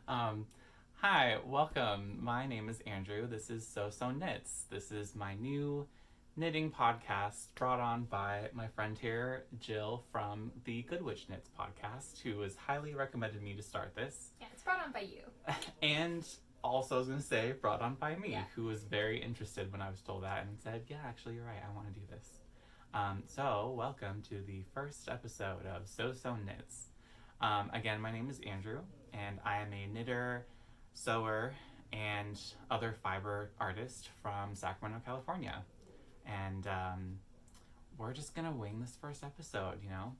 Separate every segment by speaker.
Speaker 1: Hi, welcome. My name is Andrew. This is So Sewn Knits. This is my new knitting podcast brought on by my friend here, Jill, from the Good Witch Knits podcast, who has highly recommended me to start this.
Speaker 2: Yeah, it's brought on by you.
Speaker 1: And also, I was going to say, brought on by me,
Speaker 2: Yeah.
Speaker 1: who was very interested when I was told that and said, yeah, actually, you're right. I want to do this. So, welcome to the first episode of So Sewn Knits. Again, my name is Andrew, and I am a knitter, sewer, and other fiber artist from Sacramento, California. And we're just gonna wing this first episode, you know?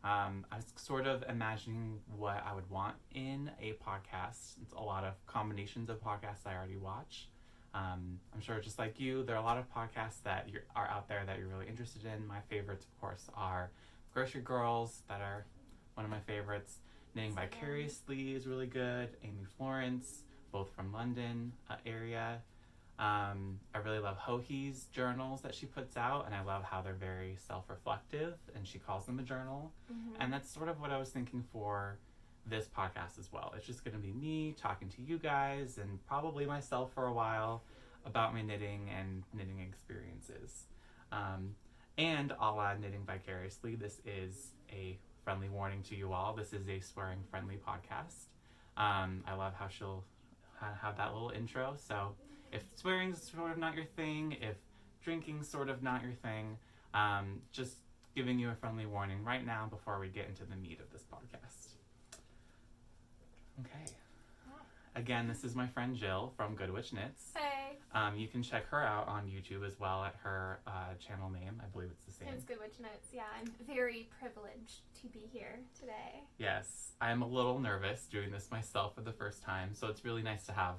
Speaker 1: I was sort of imagining what I would want in a podcast. It's a lot of combinations of podcasts I already watch. I'm sure just like you, there are a lot of podcasts that are out there that you're really interested in. My favorites, of course, are Grocery Girls, that are one of my favorites. Knitting Vicariously is really good. Amy Florence, both from London area. I really love Hohi's journals that she puts out, and I love how they're very self-reflective, and she calls them a journal. Mm-hmm. And that's sort of what I was thinking for this podcast as well. It's just going to be me talking to you guys, and probably myself for a while, about my knitting and knitting experiences. And a la Knitting Vicariously, this is a friendly warning to you all. This is a swearing-friendly podcast. I love how she'll have that little intro, so if swearing's sort of not your thing, if drinking's sort of not your thing, just giving you a friendly warning right now before we get into the meat of this podcast. Okay. Again, this is my friend Jill from Good Witch Knits.
Speaker 2: Hey.
Speaker 1: You can check her out on YouTube as well at her channel name. I believe it's the same.
Speaker 2: It's Good Witch Knits. Yeah, I'm very privileged to be here today.
Speaker 1: Yes. I'm a little nervous doing this myself for the first time, so it's really nice to have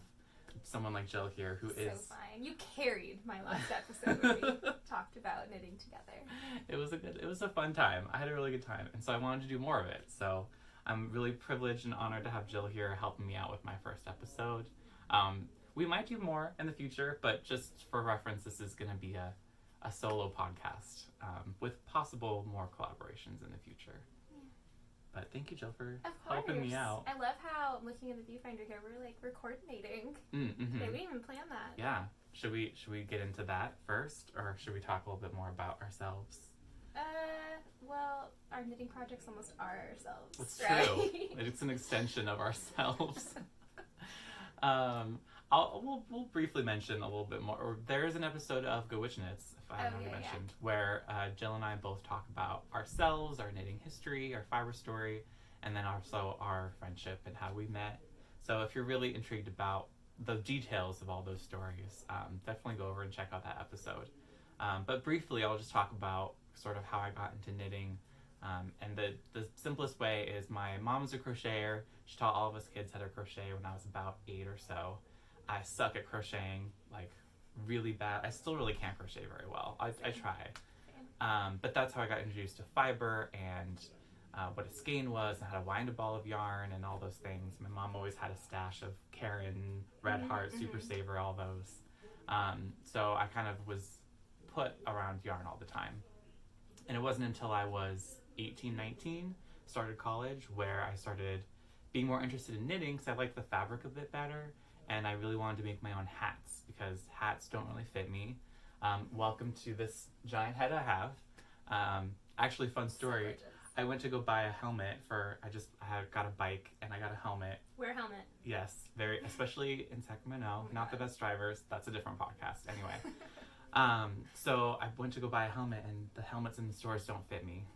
Speaker 1: someone like Jill here who is...
Speaker 2: So fine. You carried my last episode where we talked about knitting together.
Speaker 1: It was a fun time. I had a really good time, and so I wanted to do more of it. So I'm really privileged and honored to have Jill here helping me out with my first episode. We might do more in the future, but just for reference, this is going to be a solo podcast with possible more collaborations in the future. Yeah. But thank you, Jill, for helping me out.
Speaker 2: I love how, looking at the viewfinder here, we're coordinating.
Speaker 1: Mm-hmm.
Speaker 2: We didn't even plan that.
Speaker 1: Yeah. Should we get into that first, or should we talk a little bit more about ourselves?
Speaker 2: Well, our knitting projects almost are ourselves.
Speaker 1: That's
Speaker 2: right?
Speaker 1: true. It's an extension of ourselves. We'll briefly mention a little bit more. There is an episode of Good Witch Knits, if I haven't already mentioned, where Jill and I both talk about ourselves, our knitting history, our fiber story, and then also our friendship and how we met. So if you're really intrigued about the details of all those stories, definitely go over and check out that episode. But briefly, I'll just talk about sort of how I got into knitting. And the simplest way is my mom's a crocheter. She taught all of us kids how to crochet when I was about 8 or so. I suck at crocheting, like really bad. I still really can't crochet very well. I try. But that's how I got introduced to fiber and what a skein was and how to wind a ball of yarn and all those things. My mom always had a stash of Karen, Red Heart, Super Saver, all those. So I kind of was put around yarn all the time. And it wasn't until I was 18, 19, started college, where I started being more interested in knitting because I liked the fabric a bit better. And I really wanted to make my own hats because hats don't really fit me. Welcome to this giant head I have. Actually, fun story.
Speaker 2: So
Speaker 1: I went to go buy a helmet I got a bike and I got a helmet.
Speaker 2: Wear a helmet.
Speaker 1: Yes, especially in Sacramento. Not the best drivers. That's a different podcast. Anyway. So I went to go buy a helmet and the helmets in the stores don't fit me.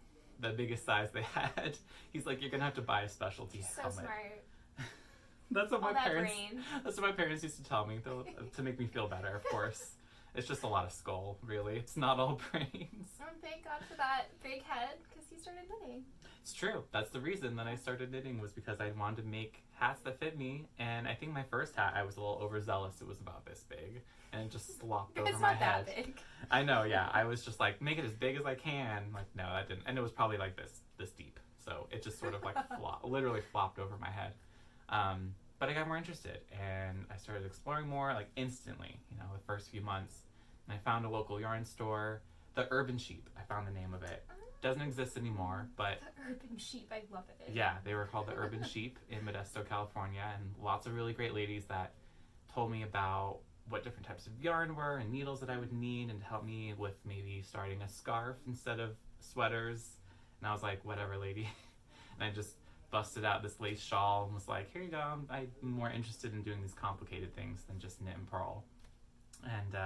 Speaker 1: The biggest size they had. He's like, you're gonna have to buy a specialty helmet.
Speaker 2: So smart.
Speaker 1: That's what
Speaker 2: All
Speaker 1: my
Speaker 2: that
Speaker 1: parents.
Speaker 2: brain.
Speaker 1: That's what my parents used to tell me to make me feel better. Of course, it's just a lot of skull. Really, it's not all brains.
Speaker 2: Thank God for that big head because he started knitting.
Speaker 1: It's true. That's the reason that I started knitting was because I wanted to make hats that fit me. And I think my first hat, I was a little overzealous. It was about this big, and it just slopped over my head.
Speaker 2: It's not that big.
Speaker 1: I know. Yeah, I was just like, make it as big as I can. Like, no, that didn't. And it was probably like this deep. So it just sort of like literally flopped over my head. But I got more interested and I started exploring more, like instantly, the first few months. And I found a local yarn store, the Urban Sheep, I found the name of it. Doesn't exist anymore, but
Speaker 2: The Urban Sheep, I love it.
Speaker 1: yeah, they were called the Urban Sheep in Modesto, California, and lots of really great ladies that told me about what different types of yarn were and needles that I would need and help me with maybe starting a scarf instead of sweaters. And I was like, whatever, lady. And I just busted out this lace shawl and was like, here you go. I'm more interested in doing these complicated things than just knit and purl. And,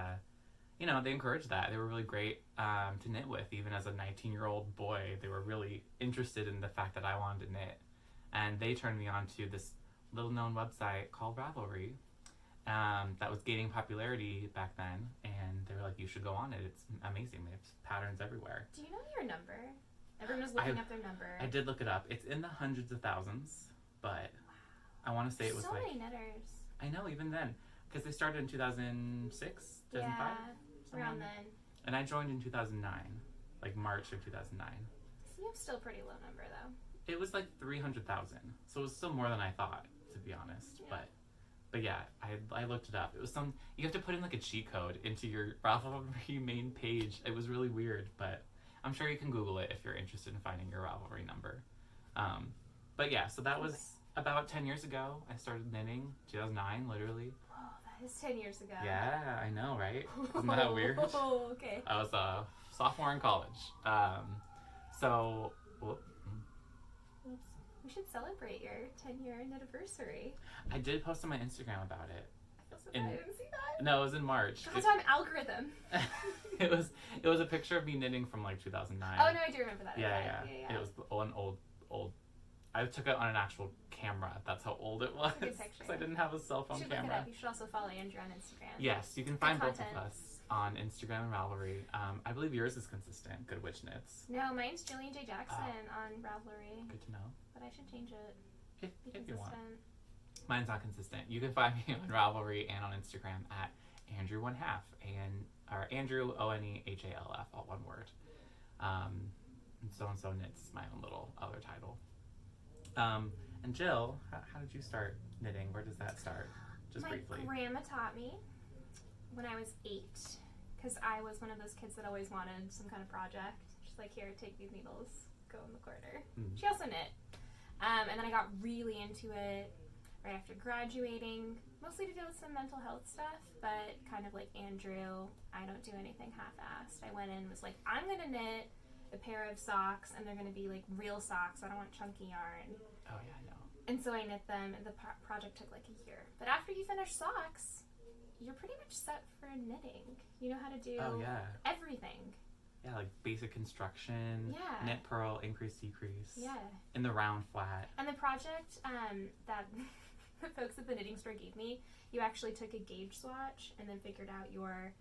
Speaker 1: you know, they encouraged that. They were really great to knit with. Even as a 19-year-old boy, they were really interested in the fact that I wanted to knit. And they turned me on to this little-known website called Ravelry that was gaining popularity back then. And they were like, you should go on it. It's amazing. They have patterns everywhere.
Speaker 2: Do you know your number? Everyone was looking up their number.
Speaker 1: I did look it up. It's in the hundreds of thousands, but I want to say it was
Speaker 2: so
Speaker 1: like...
Speaker 2: many knitters.
Speaker 1: I know, even then. Because they started in 2006, 2005?
Speaker 2: Yeah, around then.
Speaker 1: And I joined in 2009, like March of 2009.
Speaker 2: So you have still a pretty low number, though.
Speaker 1: It was like 300,000, so it was still more than I thought, to be honest.
Speaker 2: Yeah.
Speaker 1: But yeah, I looked it up. It was you have to put in like a cheat code into your Ravelry main page. It was really weird, but I'm sure you can Google it if you're interested in finding your Ravelry number. But yeah, so that was about 10 years ago. I started knitting, 2009, literally.
Speaker 2: Whoa, that is 10 years ago.
Speaker 1: Yeah, I know, right? Isn't that weird?
Speaker 2: Oh, okay.
Speaker 1: I was a sophomore in college. Whoop.
Speaker 2: Oops. We should celebrate your 10-year anniversary.
Speaker 1: I did post on my Instagram about it.
Speaker 2: I feel so bad I didn't see that.
Speaker 1: No, it was in March.
Speaker 2: That's on algorithm.
Speaker 1: It was a picture of me knitting from like 2009.
Speaker 2: Oh no, I do remember that.
Speaker 1: Yeah. It was an old. I took it on an actual camera. That's how old it was.
Speaker 2: Good picture.
Speaker 1: Because I didn't have a cell phone
Speaker 2: You should look it
Speaker 1: camera.
Speaker 2: up. You should also follow Andrew on Instagram.
Speaker 1: Yes, you can find both
Speaker 2: content.
Speaker 1: of us on Instagram and Ravelry. I believe yours is consistent. Good Witch Knits.
Speaker 2: No, mine's Jillian J. Jackson on Ravelry.
Speaker 1: Good to know.
Speaker 2: But I should change it.
Speaker 1: If you want. Mine's not consistent. You can find me on Ravelry and on Instagram at Andrew1half or Andrew ONEHALF, all one word. And So Knits is my own little other title. And Jill, how did you start knitting? Where does that start? Just briefly.
Speaker 2: My grandma taught me when I was 8, because I was one of those kids that always wanted some kind of project. She's like, here, take these needles, go in the corner. She also knit. And then I got really into it right after graduating, mostly to deal with some mental health stuff, but kind of like Andrew, I don't do anything half-assed. I went in and was like, I'm going to knit a pair of socks, and they're going to be like real socks. I don't want chunky yarn.
Speaker 1: Oh, yeah, I know.
Speaker 2: And so I knit them, and the project took like a year. But after you finish socks, you're pretty much set for knitting. You know how to do everything.
Speaker 1: Yeah, like basic construction, knit, purl, increase, decrease.
Speaker 2: Yeah.
Speaker 1: In the round flat.
Speaker 2: And the project that the folks at the knitting store gave me, you actually took a gauge swatch and then figured out your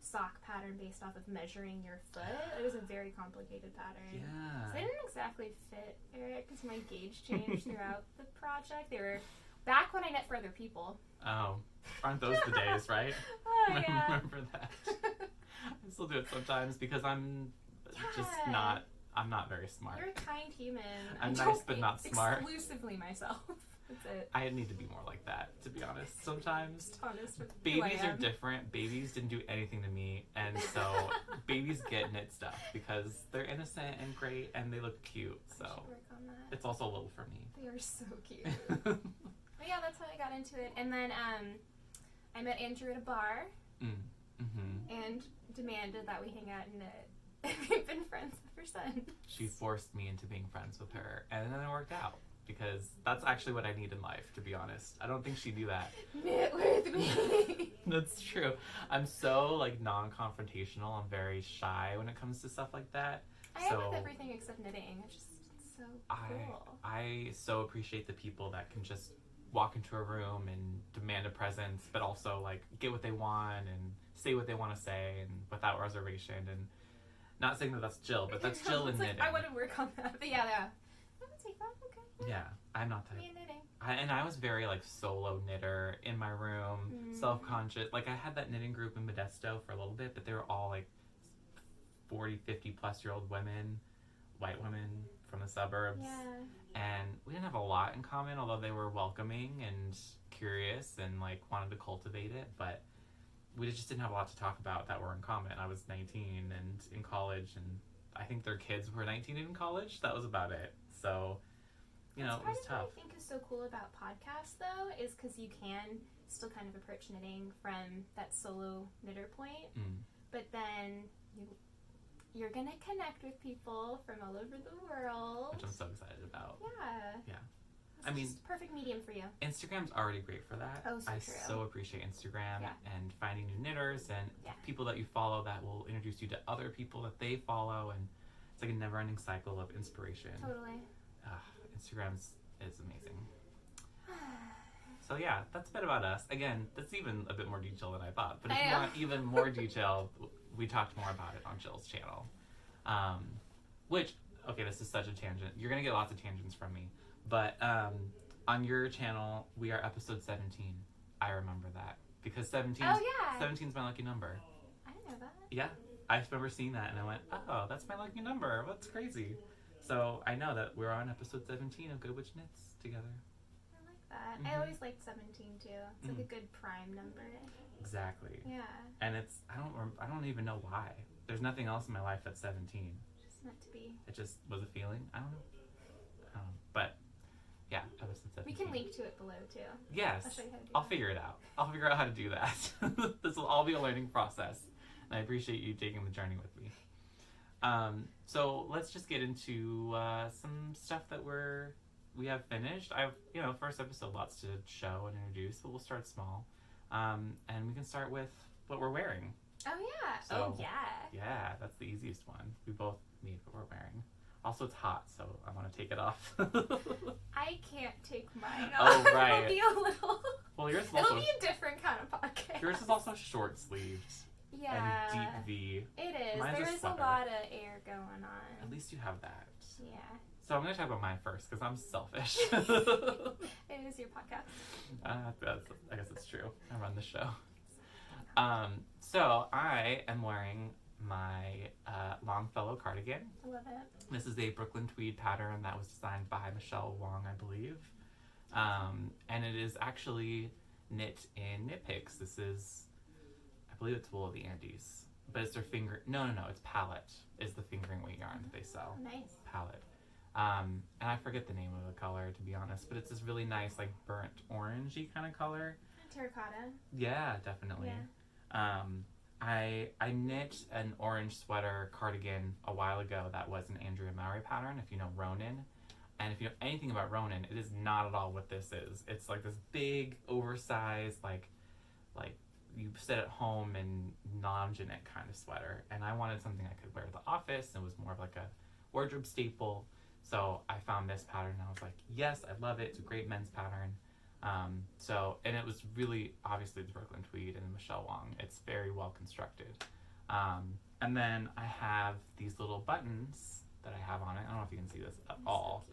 Speaker 2: sock pattern based off of measuring your foot. It was a very complicated pattern.
Speaker 1: Yeah.
Speaker 2: So they didn't exactly fit, Eric, because my gauge changed throughout the project. They were back when I knit for other people.
Speaker 1: Oh, aren't those the days, right?
Speaker 2: Oh, yeah.
Speaker 1: Remember that. I still do it sometimes because I'm just not, I'm not very smart.
Speaker 2: You're a kind human.
Speaker 1: I'm nice but not smart.
Speaker 2: Exclusively myself. That's it.
Speaker 1: I need to be more like that, to be honest. Sometimes
Speaker 2: Just honest with
Speaker 1: babies are different. Babies didn't do anything to me, and so babies get knit stuff because they're innocent and great and they look cute. So
Speaker 2: I should work on that.
Speaker 1: it's also a little for me.
Speaker 2: They are so cute. But yeah, that's how I got into it. And then I met Andrew at a bar and demanded that we hang out and knit. And we've been friends ever since.
Speaker 1: She forced me into being friends with her, and then it worked out. Because that's actually what I need in life, to be honest. I don't think she knew that.
Speaker 2: Knit with me.
Speaker 1: That's true. I'm so like non-confrontational. I'm very shy when it comes to stuff like that.
Speaker 2: I am with everything except knitting. It's just so cool.
Speaker 1: I so appreciate the people that can just walk into a room and demand a presence, but also like get what they want and say what they want to say and without reservation. And not saying that that's Jill, but that's Jill in knitting.
Speaker 2: I want to work on that. But yeah. I'm gonna take that. Okay.
Speaker 1: Yeah, I'm not type.
Speaker 2: Me and knitting.
Speaker 1: I was very like solo knitter in my room, self-conscious. Like I had that knitting group in Modesto for a little bit, but they were all like 40, 50 plus year old women, white women from the suburbs.
Speaker 2: Yeah.
Speaker 1: And we didn't have a lot in common, although they were welcoming and curious and like wanted to cultivate it, but we just didn't have a lot to talk about that were in common. I was 19 and in college and I think their kids were 19 in college. That was about it. So, you know, it was tough.
Speaker 2: What I think is so cool about podcasts, though, is because you can still kind of approach knitting from that solo knitter point, but then you're going to connect with people from all over the world.
Speaker 1: Which I'm so excited about.
Speaker 2: Yeah.
Speaker 1: Yeah.
Speaker 2: It's just a perfect medium for you.
Speaker 1: Instagram's already great for that.
Speaker 2: Oh, so
Speaker 1: I
Speaker 2: true.
Speaker 1: so appreciate Instagram and finding new knitters and people that you follow that will introduce you to other people that they follow, and it's like a never-ending cycle of inspiration.
Speaker 2: Totally.
Speaker 1: Instagram is amazing. So yeah, that's a bit about us. Again, that's even a bit more detail than I thought. But if you want even more detail, we talked more about it on Jill's channel. Which, okay, this is such a tangent. You're going to get lots of tangents from me. But on your channel, we are episode 17. I remember that. Because 17 is my lucky number.
Speaker 2: I didn't know that.
Speaker 1: Yeah. I remember seeing that and I went, oh, that's my lucky number. That's crazy. So I know that we're on episode 17 of Good Witch Knits together.
Speaker 2: I like that. I always liked 17 too. It's like a good prime number.
Speaker 1: Exactly.
Speaker 2: Yeah.
Speaker 1: And it's, I don't even know why. There's nothing else in my life that's 17.
Speaker 2: Just meant to be.
Speaker 1: It just was a feeling. I don't know. But yeah, episode 17.
Speaker 2: We can link to it below too.
Speaker 1: Yes.
Speaker 2: I'll show you how to do
Speaker 1: I'll
Speaker 2: that.
Speaker 1: figure it out. I'll figure out how to do that. This will all be a learning process. And I appreciate you taking the journey with me. So let's just get into some stuff that we have finished. First episode, lots to show and introduce, but we'll start small. And we can start with what we're wearing.
Speaker 2: Oh yeah.
Speaker 1: So,
Speaker 2: oh yeah.
Speaker 1: Yeah, that's the easiest one. We both need what we're wearing. Also, it's hot, so I want to take it off.
Speaker 2: I can't take mine
Speaker 1: off.
Speaker 2: Oh,
Speaker 1: right.
Speaker 2: It'll be a little...
Speaker 1: Well, yours is also...
Speaker 2: It'll be a different kind of podcast.
Speaker 1: Yours is also short-sleeved.
Speaker 2: Yeah.
Speaker 1: And deep V.
Speaker 2: It is.
Speaker 1: Mine's
Speaker 2: There is a lot of air going on.
Speaker 1: At least you have that.
Speaker 2: Yeah.
Speaker 1: So I'm going to talk about mine first, because I'm selfish.
Speaker 2: It is your podcast.
Speaker 1: I guess it's true. I run the show. So I am wearing my Longfellow Cardigan.
Speaker 2: I love it.
Speaker 1: This is a Brooklyn tweed pattern that was designed by Michelle Wong, I believe. And it is actually knit in Knit Picks. This is, I believe it's wool of the Andes. But it's their no, it's Palette is the fingering weight yarn that they sell.
Speaker 2: Oh, nice.
Speaker 1: Palette. And I forget the name of the color, to be honest, but it's this really nice, like, burnt orangey kind of color.
Speaker 2: Terracotta.
Speaker 1: Yeah, definitely.
Speaker 2: Yeah.
Speaker 1: I knit an orange sweater cardigan a while ago that was an Andrea Mowry pattern, if you know Ronin. And if you know anything about Ronin, it is not at all what this is. It's like this big, oversized, like you sit at home and lounge in it kind of sweater. And I wanted something I could wear to the office, and it was more of like a wardrobe staple. So I found this pattern, and I was like, yes, I love it. It's a great men's pattern. And it was really, obviously, the Brooklyn tweed and Michelle Wong. It's very well constructed. And then I have these little buttons that I have on it. I don't know if you can see this at all.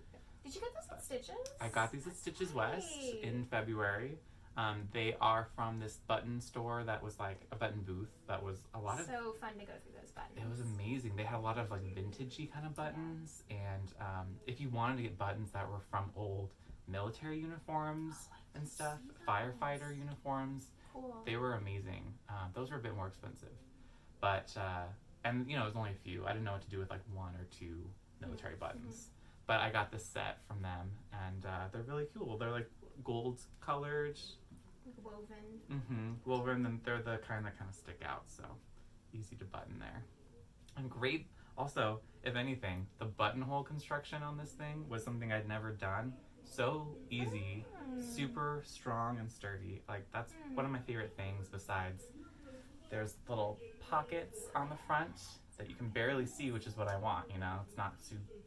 Speaker 2: Did you get those at Stitches?
Speaker 1: I got these at Stitches West in February. They are from this button store that was like a button booth that was a lot of...
Speaker 2: So fun to go through those buttons.
Speaker 1: It was amazing. They had a lot of like vintagey kind of buttons. And if you wanted to get buttons that were from old military uniforms and stuff, firefighter uniforms,
Speaker 2: cool.
Speaker 1: They were amazing. Those were a bit more expensive. But, and you know, it was only a few. I didn't know what to do with like one or two military buttons. Mm-hmm. But I got this set from them, and they're really cool. They're like gold colored.
Speaker 2: Woven.
Speaker 1: Woven, and they're the kind that kind of stick out, so easy to button there. And great, also, if anything, the buttonhole construction on this thing was something I'd never done. So easy, super strong and sturdy. Like, that's one of my favorite things, besides there's little pockets on the front that you can barely see, which is what I want, you know? It's not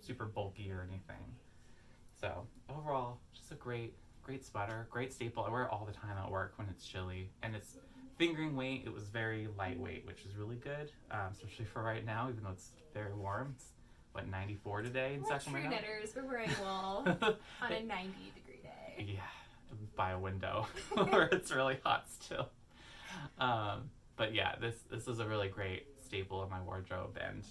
Speaker 1: super bulky or anything. So, overall, just a great sweater, great staple. I wear it all the time at work when it's chilly. And it's fingering weight, it was very lightweight, which is really good, especially for right now, even though it's very warm. It's, 94 today in Sacramento?
Speaker 2: True knitters, we're wearing wool on a 90-degree day.
Speaker 1: Yeah, by a window where it's really hot still. But yeah, this is a really great staple in my wardrobe, and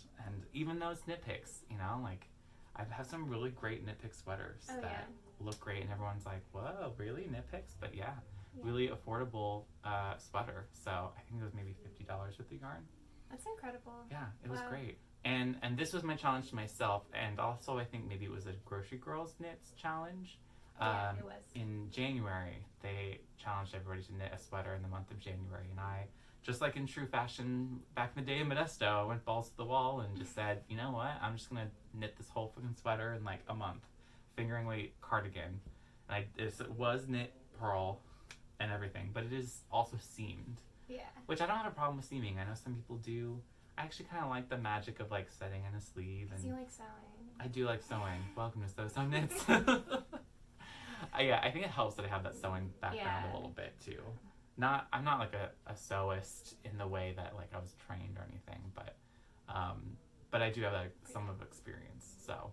Speaker 1: even though it's Knit Picks, you know, like I have some really great Knit Pick sweaters that look great, and everyone's like, whoa, really, Knit Picks? But yeah, really affordable sweater. So I think it was maybe $50 with the yarn.
Speaker 2: That's incredible.
Speaker 1: Yeah, it was great. And this was my challenge to myself, and also I think maybe it was a Grocery Girls Knits challenge.
Speaker 2: Yeah, it was.
Speaker 1: In January, they challenged everybody to knit a sweater in the month of January, and I, just like in true fashion back in the day in Modesto, I went balls to the wall and just said, you know what, I'm just gonna knit this whole fucking sweater in like a month. Fingering weight cardigan. And it was knit pearl and everything, but it is also seamed.
Speaker 2: Yeah.
Speaker 1: Which I don't have a problem with seaming. I know some people do. I actually kind of like the magic of like setting in a sleeve.
Speaker 2: Because you like sewing.
Speaker 1: I do like sewing. Welcome to So Sewn Knits. Yeah, I think it helps that I have that sewing background a little bit too. I'm not like a sewist in the way that like I was trained or anything, but I do have like some of experience. So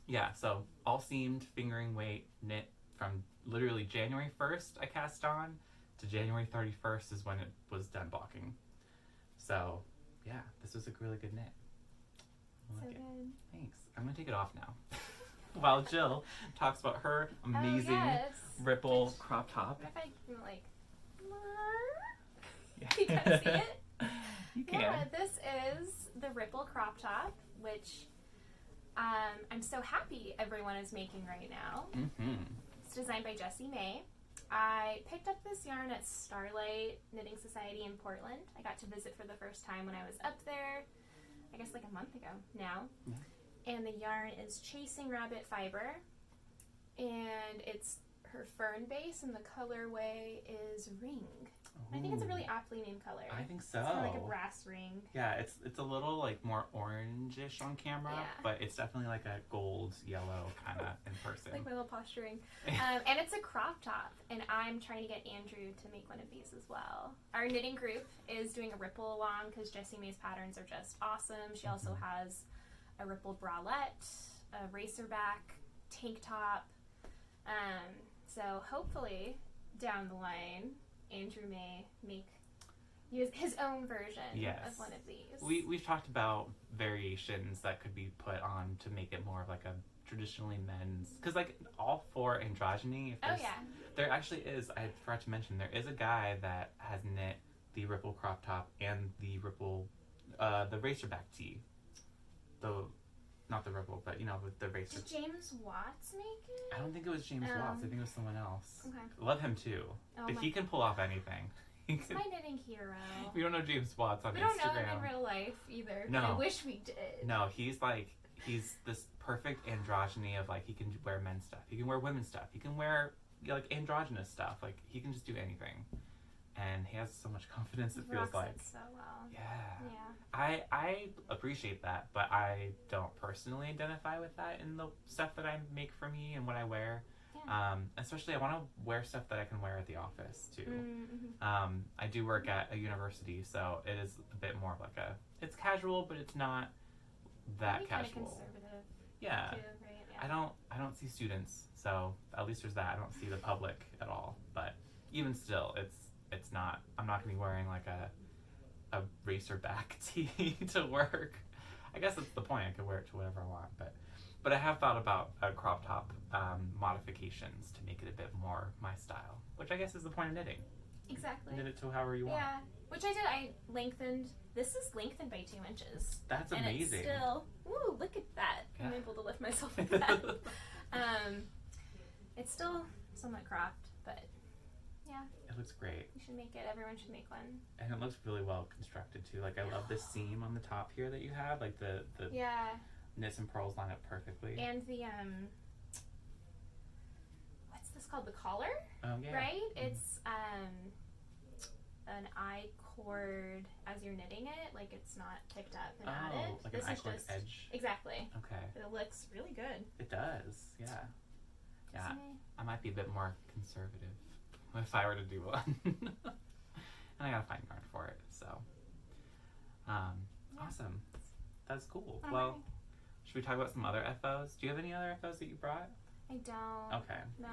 Speaker 1: yeah, so all seamed, fingering weight, knit from literally January 1st I cast on to January 31st is when it was done blocking. So yeah, this was a really good knit. I like it.
Speaker 2: Good.
Speaker 1: Thanks. I'm gonna take it off now. While Jill talks about her amazing ripple crop top.
Speaker 2: What if I can like...
Speaker 1: Yeah.
Speaker 2: You can't see it?
Speaker 1: You can.
Speaker 2: Yeah, this is the ripple crop top, which I'm so happy everyone is making right now.
Speaker 1: Mm-hmm.
Speaker 2: It's designed by Jessie May. I picked up this yarn at Starlight Knitting Society in Portland. I got to visit for the first time when I was up there, I guess like a month ago now. Yeah. And the yarn is Chasing Rabbit Fiber, and it's her fern base, and the colorway is Ring. Ooh. I think it's a really aptly named color.
Speaker 1: I think so.
Speaker 2: It's kind of like a brass ring.
Speaker 1: Yeah, it's a little like more orangish on camera, but it's definitely like a gold yellow kind of in person.
Speaker 2: Like my little posturing. And it's a crop top, and I'm trying to get Andrew to make one of these as well. Our knitting group is doing a ripple along because Jessie May's patterns are just awesome. She also has a rippled bralette, a racerback tank top. So hopefully down the line, Andrew may make his own version of one of these.
Speaker 1: We've talked about variations that could be put on to make it more of like a traditionally men's, because like all for androgyny. There actually is. I forgot to mention there is a guy that has knit the ripple crop top and the ripple, the racerback tee. Not the ripple, but with the racer.
Speaker 2: Did James Watts make it?
Speaker 1: I don't think it was James Watts. I think it was someone else.
Speaker 2: Okay.
Speaker 1: Love him too. But he can pull off anything.
Speaker 2: He's my knitting hero.
Speaker 1: We don't know James Watts on Instagram.
Speaker 2: We don't know him in real life either.
Speaker 1: No.
Speaker 2: I wish we did.
Speaker 1: No, he's this perfect androgyny of like he can wear men's stuff. He can wear women's stuff. He can wear like androgynous stuff. Like he can just do anything. And he has so much confidence, it feels like.
Speaker 2: So well.
Speaker 1: Yeah. I appreciate that, but I don't personally identify with that in the stuff that I make for me and what I wear. Yeah. Especially I want to wear stuff that I can wear at the office too. Mm-hmm. I do work at a university, so it is a bit more of like it's casual, but it's not that casual.
Speaker 2: Kind of conservative.
Speaker 1: Yeah.
Speaker 2: Too, right? Yeah.
Speaker 1: I don't see students, so at least there's that. I don't see the public at all, but even still, it's not. I'm not gonna be wearing like a racerback tee to work. I guess that's the point. I could wear it to whatever I want, but I have thought about a crop top modifications to make it a bit more my style, which I guess is the point of knitting.
Speaker 2: Exactly.
Speaker 1: Knit it to however you want.
Speaker 2: Yeah, which I did. I lengthened. This is lengthened by 2 inches.
Speaker 1: That's amazing.
Speaker 2: And it's still. Ooh, look at that! Yeah. I'm able to lift myself like that. It's still somewhat cropped, but. Yeah.
Speaker 1: It looks great.
Speaker 2: You should make it. Everyone should make one.
Speaker 1: And it looks really well constructed too. Like I love the seam on the top here that you have. Like the knits and pearls line up perfectly.
Speaker 2: And the what's this called? The collar?
Speaker 1: Oh yeah.
Speaker 2: Right? Mm-hmm. It's an I-cord as you're knitting it. Like it's not picked up and added.
Speaker 1: Like
Speaker 2: this
Speaker 1: an I-cord edge.
Speaker 2: Exactly.
Speaker 1: Okay.
Speaker 2: But it looks really good.
Speaker 1: It does. Yeah. Yeah. I might be a bit more conservative if I were to do one. And I gotta find yarn for it, so awesome. That's cool.
Speaker 2: Okay.
Speaker 1: Well, should we talk about some other FOs? Do you have any other FOs that you brought?
Speaker 2: I don't.
Speaker 1: Okay.
Speaker 2: No.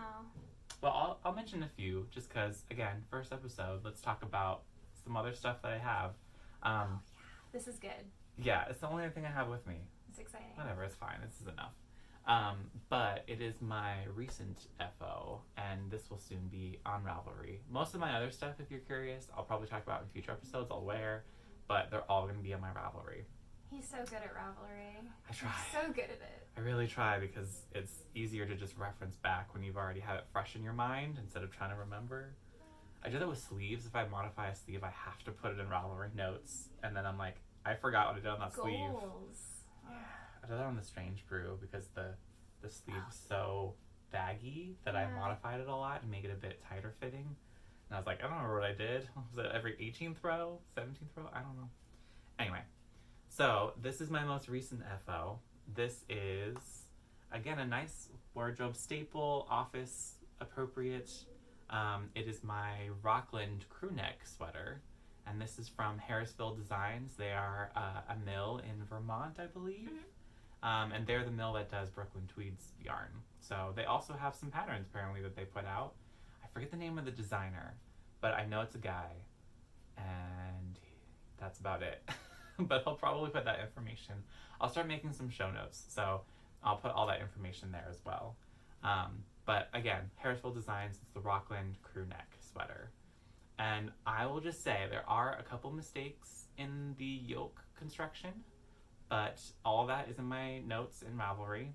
Speaker 1: Well, I'll mention a few just because, again, first episode, let's talk about some other stuff that I have.
Speaker 2: This is good.
Speaker 1: Yeah, it's the only other thing I have with me.
Speaker 2: It's exciting.
Speaker 1: Whatever, it's fine. This is enough. But it is my recent FO, and this will soon be on Ravelry. Most of my other stuff, if you're curious, I'll probably talk about in future episodes. I'll wear, but they're all going to be on my Ravelry.
Speaker 2: He's so good at Ravelry.
Speaker 1: I try.
Speaker 2: He's so good at it.
Speaker 1: I really try because it's easier to just reference back when you've already had it fresh in your mind instead of trying to remember. I do that with sleeves. If I modify a sleeve, I have to put it in Ravelry notes, and then I'm like, I forgot what I did on that sleeve. Yeah, I did that on the Strange Brew because the sleeve's so baggy that I modified it a lot to make it a bit tighter fitting. And I was like, I don't remember what I did. Was it every 18th row? 17th row? I don't know. Anyway, so this is my most recent FO. This is, again, a nice wardrobe staple, office appropriate. It is my Rockland Crewneck sweater. And this is from Harrisville Designs. They are a mill in Vermont, I believe. And they're the mill that does Brooklyn Tweed's yarn. So they also have some patterns, apparently, that they put out. I forget the name of the designer, but I know it's a guy. And that's about it. But I'll probably put that information. I'll start making some show notes. So I'll put all that information there as well. But again, Harrisville Designs, it's the Rockland Crewneck sweater. And I will just say there are a couple mistakes in the yoke construction, but all that is in my notes in Ravelry.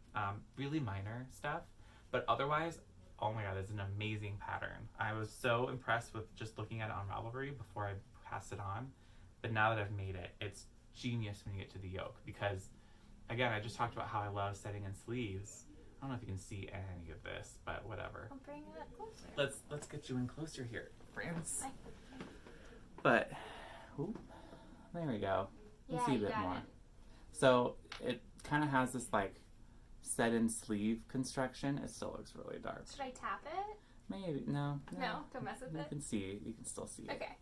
Speaker 1: Really minor stuff, but otherwise, oh my god, it's an amazing pattern. I was so impressed with just looking at it on Ravelry before I passed it on, but now that I've made it, it's genius when you get to the yoke because, again, I just talked about how I love setting in sleeves. I don't know if you can see any of this, but whatever.
Speaker 2: I'll bring it closer.
Speaker 1: Let's get you in closer here, friends. But, ooh, there we go. You can see a bit more. So it kind of has this like set-in sleeve construction. It still looks really dark.
Speaker 2: Should I tap it?
Speaker 1: Maybe no.
Speaker 2: Don't mess with it.
Speaker 1: You can see. You can still see it.
Speaker 2: Okay.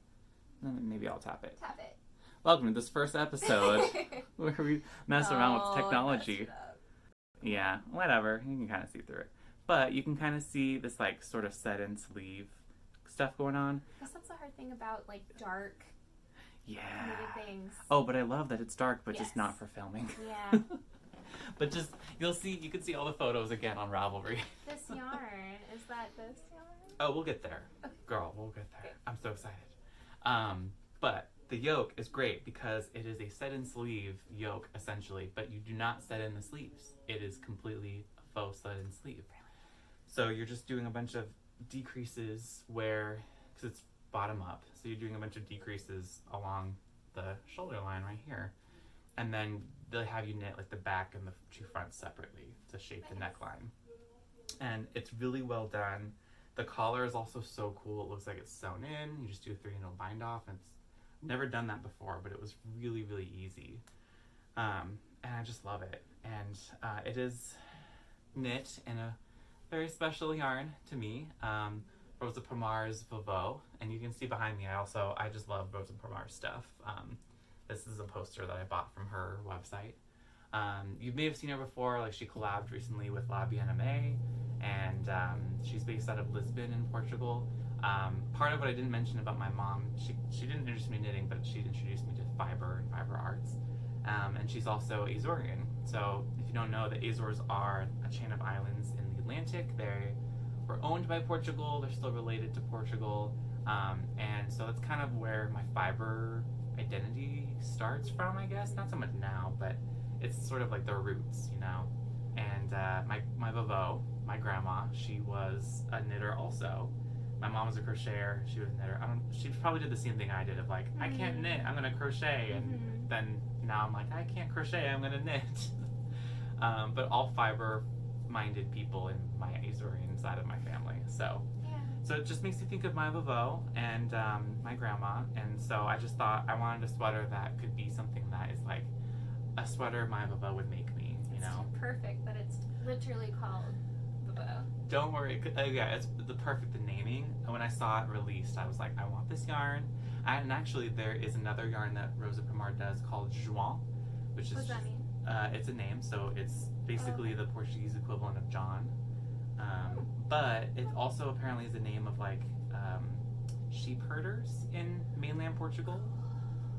Speaker 1: And then maybe I'll tap it.
Speaker 2: Tap it.
Speaker 1: Welcome to this first episode where we mess around with technology. Yeah, whatever. You can kind of see through it, but you can kind of see this like sort of set-in sleeve stuff going on.
Speaker 2: I guess that's the hard thing about like dark.
Speaker 1: Yeah.
Speaker 2: Things.
Speaker 1: Oh, but I love that it's dark, but just not for filming.
Speaker 2: Yeah.
Speaker 1: But just you can see all the photos again on Ravelry.
Speaker 2: This yarn, is that this yarn?
Speaker 1: Oh, we'll get there. Okay. Girl, we'll get there. Okay. I'm so excited. But the yoke is great because it is a set-in sleeve yoke, essentially, but you do not set in the sleeves. It is completely a faux set-in sleeve. So you're just doing a bunch of decreases where, because it's bottom up, so you're doing a bunch of decreases along the shoulder line right here. And then they'll have you knit like the back and the two fronts separately to shape the neckline. And it's really well done. The collar is also so cool. It looks like it's sewn in. You just do a 3-needle bind off, and it's never done that before, but it was really, really easy. And I just love it. And it is knit in a very special yarn to me. Rosa Pomar's Vavo. And you can see behind me, I just love Rosa Pomar's stuff. This is a poster that I bought from her website. You may have seen her before, like she collabed recently with La Bien-Aimée, and she's based out of Lisbon in Portugal. Part of what I didn't mention about my mom, she didn't introduce me to knitting, but she introduced me to fiber and fiber arts. And she's also Azorian. So if you don't know, the Azores are a chain of islands in the Atlantic. They were owned by Portugal. They're still related to Portugal. And so that's kind of where my fiber identity starts from, I guess. Not so much now, but it's sort of like their roots, you know. And my Vavo, my grandma, she was a knitter also. My mom was a crocheter. She was a knitter. She probably did the same thing I did of like, I can't knit, I'm gonna crochet. And then now I'm like, I can't crochet, I'm gonna knit. But all fiber-minded people in my Azorian side of my family. So it just makes me think of my Vavo and my grandma. And so I just thought I wanted a sweater that could be something that is like a sweater my Vavo would make me, you know?
Speaker 2: It's perfect that it's literally called Vavo.
Speaker 1: Don't worry, yeah, it's the perfect naming. When I saw it released, I was like, I want this yarn. And actually, there is another yarn that Rosa Pomar does called João, which is
Speaker 2: what does that mean?
Speaker 1: It's a name, so it's basically the Portuguese equivalent of John. But it also apparently is the name of like sheep herders in mainland Portugal.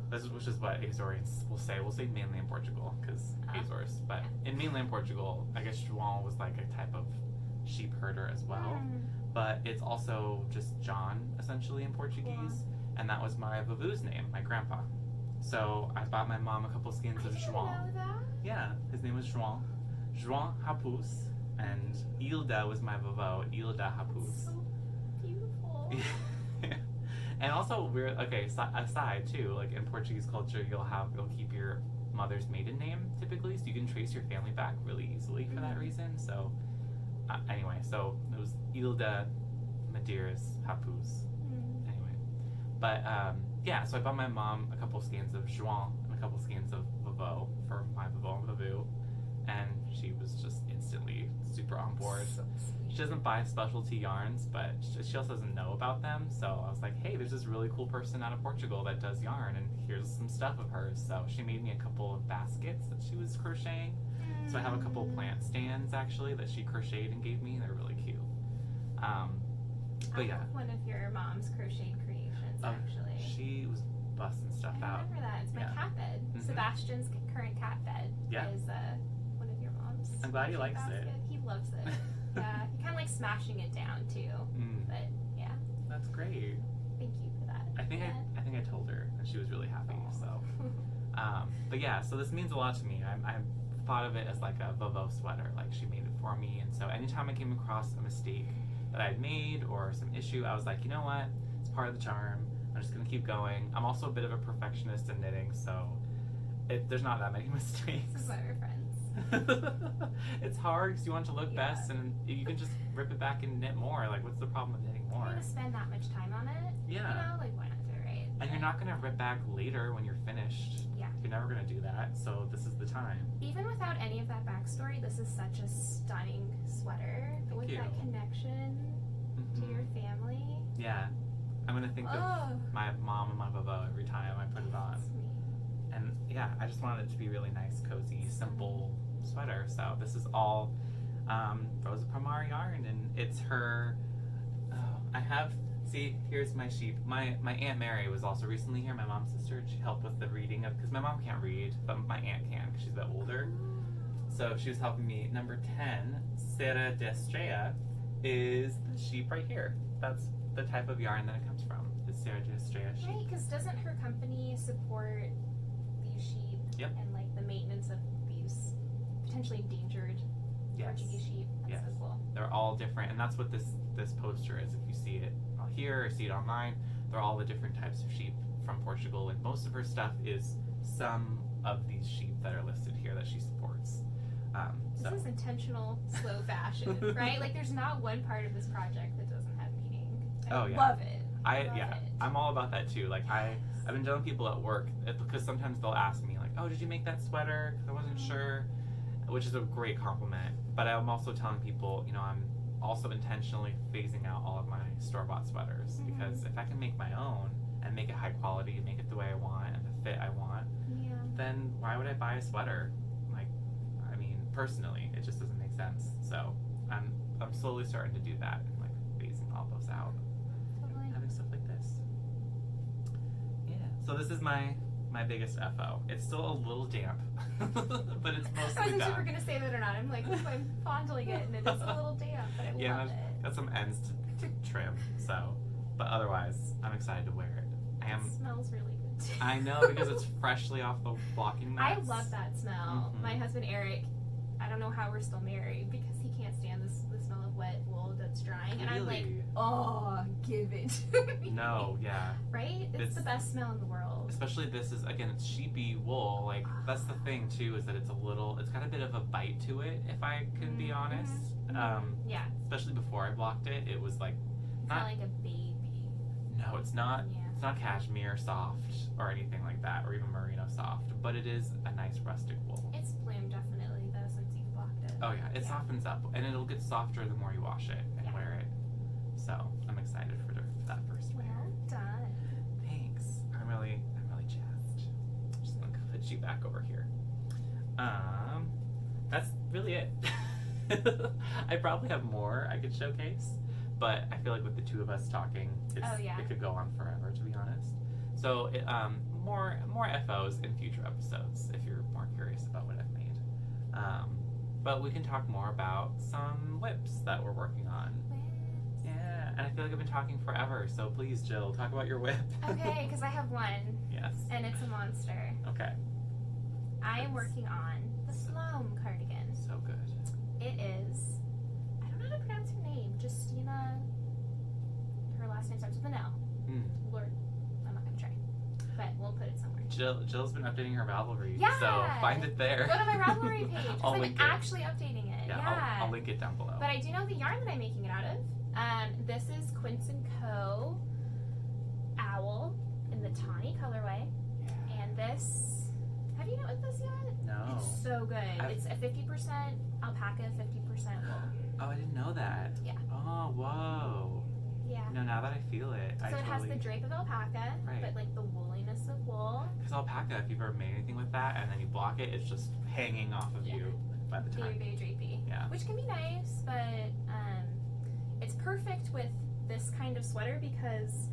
Speaker 1: Which is what Azorians will say. We'll say mainland Portugal because Azores. But in mainland Portugal, I guess João was like a type of sheep herder as well. But it's also just John, essentially, in Portuguese. And that was my Vavo's name, my grandpa. So I bought my mom a couple skeins of
Speaker 2: I didn't
Speaker 1: Juan.
Speaker 2: know that.
Speaker 1: Yeah, his name was Juan. Juan Hapus. And Hilda was my vavo. Hilda Hapus.
Speaker 2: So beautiful.
Speaker 1: And also we're aside too, like in Portuguese culture you'll keep your mother's maiden name typically, so you can trace your family back really easily for that reason. So anyway, so it was Hilda Medeiros Hapus. Anyway, but yeah, so I bought my mom a couple skeins of Juan and a couple skeins of vavo for my vavo and vavu, and she was just instantly super on board.
Speaker 2: So
Speaker 1: She doesn't buy specialty yarns, but she also doesn't know about them. So I was like, hey, there's this really cool person out of Portugal that does yarn, and here's some stuff of hers. So she made me a couple of baskets that she was crocheting. So I have a couple plant stands actually that she crocheted and gave me. They're really cute. But
Speaker 2: I
Speaker 1: yeah,
Speaker 2: have one of your mom's crocheted creations actually.
Speaker 1: she was busting stuff
Speaker 2: I
Speaker 1: out.
Speaker 2: remember that. It's my
Speaker 1: Yeah.
Speaker 2: cat bed. Sebastian's current cat bed is one of your mom's.
Speaker 1: I'm glad he
Speaker 2: crochet
Speaker 1: likes it.
Speaker 2: basket. He loves it. Yeah, he kind of likes smashing it down too. But yeah,
Speaker 1: That's great.
Speaker 2: thank you for that.
Speaker 1: I think I told her, and she was really happy. So, but yeah, so this means a lot to me. I thought of it as like a Vovo sweater, like she made it for me. And so anytime I came across a mistake that I'd made or some issue, I was like, you know what? It's part of the charm. I'm just gonna keep going. I'm also a bit of a perfectionist in knitting, so there's not that many mistakes.
Speaker 2: This is why we're friends.
Speaker 1: It's hard because you want it to look best, and you can just rip it back and knit more. Like, what's the problem with knitting more?
Speaker 2: You're gonna spend that much time on it.
Speaker 1: Yeah.
Speaker 2: You know, like why not do it right?
Speaker 1: And you're not gonna rip back later when you're finished.
Speaker 2: Yeah.
Speaker 1: You're never gonna do that. So this is the time.
Speaker 2: Even without any of that backstory, this is such a stunning sweater.
Speaker 1: Thank
Speaker 2: with
Speaker 1: you.
Speaker 2: that connection to your family.
Speaker 1: Yeah. I'm gonna think of my mom and my Vovo every time I put it on. And yeah, I just wanted it to be really nice, cozy, simple sweater. So this is all Rosa Pomar yarn, and it's her. Here's my sheep. My Aunt Mary was also recently here, my mom's sister, and she helped with the reading of, because my mom can't read, but my aunt can because she's a bit older. So she was helping me. Number 10, Serra de Estrella, is the sheep right here. That's the type of yarn that it comes from. The Serra de Estrella sheep.
Speaker 2: Right, because doesn't her company support these sheep and like the maintenance of these potentially endangered Portuguese sheep? That's so cool.
Speaker 1: They're all different, and that's what this poster is. If you see it here or see it online, they're all the different types of sheep from Portugal, and most of her stuff is some of these sheep that are listed here that she supports.
Speaker 2: This is intentional slow fashion, right? Like there's not one part of this project that doesn't have meaning. I love it.
Speaker 1: I'm all about that too. Like I've been telling people at work, because sometimes they'll ask me like, oh, did you make that sweater? Because I wasn't sure, which is a great compliment. But I'm also telling people, you know, I'm also intentionally phasing out all of my store-bought sweaters, because if I can make my own and make it high quality and make it the way I want and the fit I want, then why would I buy a sweater? Like, I mean, personally, it just doesn't make sense. So I'm slowly starting to do that and like phasing all those out.
Speaker 2: Totally.
Speaker 1: Having stuff like this. Yeah. So this is my biggest FO. It's still a little damp, but it's mostly
Speaker 2: I wasn't
Speaker 1: done.
Speaker 2: sure if we're gonna say that or not. I'm like, I'm fondling it, and it is a little damp, but I love it.
Speaker 1: Got some ends to trim. So, but otherwise, I'm excited to wear it.
Speaker 2: It smells really good too.
Speaker 1: I know, because it's freshly off the blocking
Speaker 2: I
Speaker 1: mats.
Speaker 2: love that smell. My husband Eric, I don't know how we're still married because he can't stand the smell of wet wool that's drying, and I'm like, oh, give it to me.
Speaker 1: No, yeah.
Speaker 2: Right? It's the best smell in the world.
Speaker 1: Especially this is, again, it's sheepy wool. Like, that's the thing too, is that it's got a bit of a bite to it, if I can be honest.
Speaker 2: Yeah.
Speaker 1: Especially before I blocked it, it was like
Speaker 2: Not like a baby.
Speaker 1: No, it's not.
Speaker 2: Yeah.
Speaker 1: It's not cashmere soft or anything like that, or even merino soft, but it is a nice rustic wool.
Speaker 2: It's bloomed definitely though since you've blocked it.
Speaker 1: Oh yeah, it softens up, and it'll get softer the more you wash it and wear it. So I'm excited for that first wear.
Speaker 2: Well done.
Speaker 1: Thanks. I'm really jazzed. Just gonna put you back over here. That's really it. I probably have more I could showcase, but I feel like with the two of us talking, it could go on forever, to be honest. So more FOs in future episodes if you're more curious about what I've made. But we can talk more about some whips that we're working on.
Speaker 2: Whips.
Speaker 1: Yeah. and I feel like I've been talking forever, so please, Jill, talk about your whip.
Speaker 2: Okay, because I have one.
Speaker 1: Yes.
Speaker 2: And it's a monster.
Speaker 1: Okay.
Speaker 2: I am working on the Flaum cardigan.
Speaker 1: So good.
Speaker 2: It is, I don't know how to pronounce her name, Justina, her last name starts with an L. Lord, I'm not going to try. But we'll put it somewhere.
Speaker 1: Jill's been updating her Ravelry,
Speaker 2: Yeah.
Speaker 1: so find it there.
Speaker 2: Go to my Ravelry page, because
Speaker 1: I'll
Speaker 2: I'm
Speaker 1: link it.
Speaker 2: actually updating it.
Speaker 1: Yeah, I'll link it down below.
Speaker 2: But I do know the yarn that I'm making it out of. This is Quince & Co. Owl in the tawny colorway.
Speaker 1: Yeah.
Speaker 2: And this, have you knit with this yet?
Speaker 1: No.
Speaker 2: It's so good. It's a 50% alpaca, 50% wool.
Speaker 1: Oh, I didn't know that.
Speaker 2: Yeah.
Speaker 1: Oh, whoa.
Speaker 2: Yeah.
Speaker 1: No, now that I feel it,
Speaker 2: So it has the drape of alpaca,
Speaker 1: Right.
Speaker 2: but like the wooliness of wool.
Speaker 1: Because alpaca, if you've ever made anything with that and then you block it, it's just hanging off of you by the
Speaker 2: Very,
Speaker 1: time.
Speaker 2: very drapey.
Speaker 1: Yeah.
Speaker 2: Which can be nice, but it's perfect with this kind of sweater because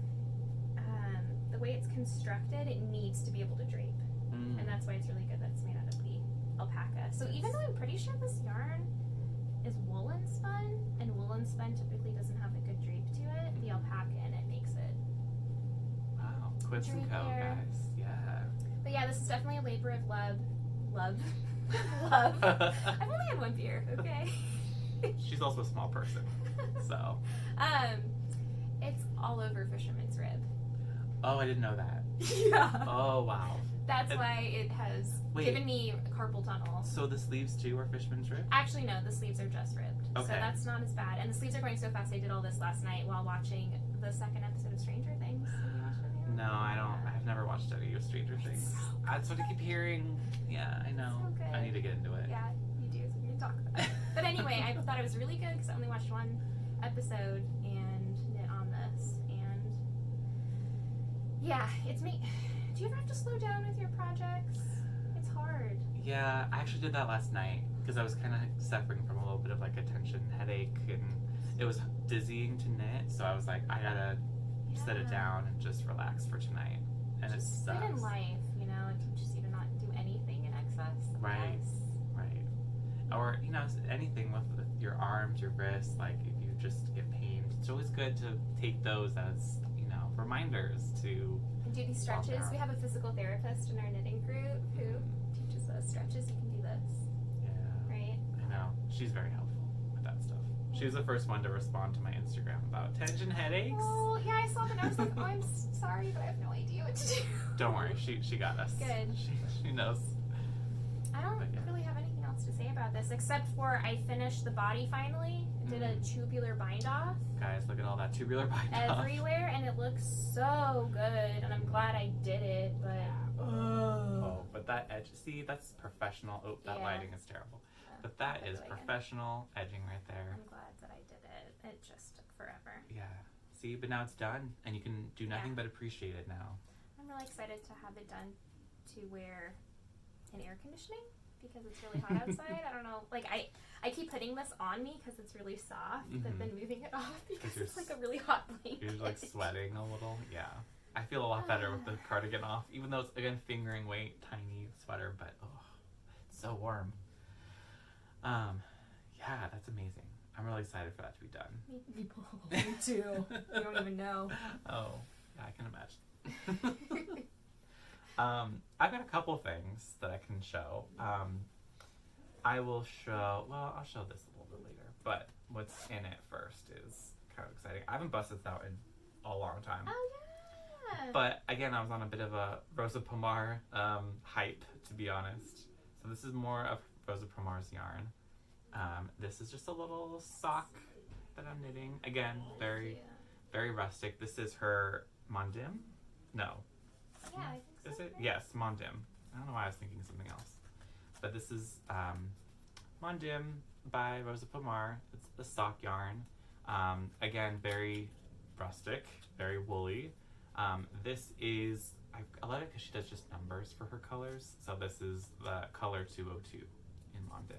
Speaker 2: the way it's constructed, it needs to be able to drape. And that's why it's really good that it's made out of the alpaca. So even though I'm pretty sure this yarn is woolen spun, and woolen spun typically doesn't have a good drape to it, the alpaca in it makes it.
Speaker 1: Wow. Quince & Co,
Speaker 2: Drapier.
Speaker 1: guys. Yeah.
Speaker 2: But yeah, this is definitely a labor of love. Love. I've only had one beer, okay?
Speaker 1: She's also a small person, so.
Speaker 2: It's all over Fisherman's Rib.
Speaker 1: Oh, I didn't know that.
Speaker 2: Yeah.
Speaker 1: Oh, wow.
Speaker 2: That's why it has given me carpal tunnel.
Speaker 1: So the sleeves too are Fisherman's Rib?
Speaker 2: Actually, no, the sleeves are just ribbed.
Speaker 1: Okay.
Speaker 2: So that's not as bad. And the sleeves are going so fast. I did all this last night while watching the second episode of Stranger Things. Have you watched it yet?
Speaker 1: No, I don't. I've never watched any of Stranger Things. That's what I keep hearing. Yeah, I know.
Speaker 2: So good.
Speaker 1: I need to get into it.
Speaker 2: Yeah, you do. So we can talk about it. But anyway, I thought it was really good because I only watched one episode and knit on this. And yeah, it's me. Do you ever have to slow down with your projects? It's hard.
Speaker 1: Yeah, I actually did that last night because I was kind of suffering from a little bit of like a tension headache and it was dizzying to knit. So I was like, I gotta set it down and just relax for tonight. And it
Speaker 2: Just
Speaker 1: sucks.
Speaker 2: sit in life, you know, it teaches you to not do anything in excess. I
Speaker 1: Right.
Speaker 2: guess.
Speaker 1: Right. Or, you know, anything with your arms, your wrists, like if you just get pained, it's always good to take those as, you know, reminders to.
Speaker 2: And do these
Speaker 1: Calm
Speaker 2: stretches.
Speaker 1: down.
Speaker 2: We have a physical therapist in our knitting group who teaches us stretches. You can do this,
Speaker 1: Yeah.
Speaker 2: right?
Speaker 1: I know. She's very helpful with that stuff. She was the first one to respond to my Instagram about tension headaches.
Speaker 2: Oh, yeah, I saw that. I was like, oh, I'm sorry, but I have no idea what to do.
Speaker 1: Don't worry, she got us.
Speaker 2: Good.
Speaker 1: She knows.
Speaker 2: I don't really have anything else to say about this except for I finished the body finally. I did a tubular bind off
Speaker 1: Guys, look at all that tubular bind off.
Speaker 2: everywhere, and it looks so good. And I'm glad I did it, but
Speaker 1: Oh, but that edge, see, that's professional. Oh, that
Speaker 2: Yeah.
Speaker 1: lighting is terrible. But that is professional edging right there.
Speaker 2: I'm glad that I did it. It just took forever.
Speaker 1: Yeah. See, but now it's done, and you can do nothing but appreciate it now.
Speaker 2: I'm really excited to have it done to wear in air conditioning because it's really hot outside. I don't know, like I keep putting this on me because it's really soft, but then moving it off because it's like a really hot blanket.
Speaker 1: You're like sweating a little. Yeah. I feel a lot better with the cardigan off, even though it's, again, fingering weight, tiny sweater, but oh, it's so warm. Yeah, that's amazing. I'm really excited for that to be done.
Speaker 2: Me too. You don't even know.
Speaker 1: Oh, yeah, I can imagine. I've got a couple things that I can show. I will show, well, I'll show this a little bit later, but what's in it first is kind of exciting. I haven't busted this out in a long time.
Speaker 2: Oh yeah.
Speaker 1: But again, I was on a bit of a Rosa Pomar hype, to be honest. So this is more of Rosa Pomar's yarn. This is just a little sock that I'm knitting. Again, very, very rustic. This is her Mondim. No.
Speaker 2: Yeah, I think so.
Speaker 1: Is it? Yes, Mondim. I don't know why I was thinking something else. But this is Mondim by Rosa Pomar. It's a sock yarn. Again, very rustic, very woolly. This is, I love it because she does just numbers for her colors. So this is the color 202 in Mondim.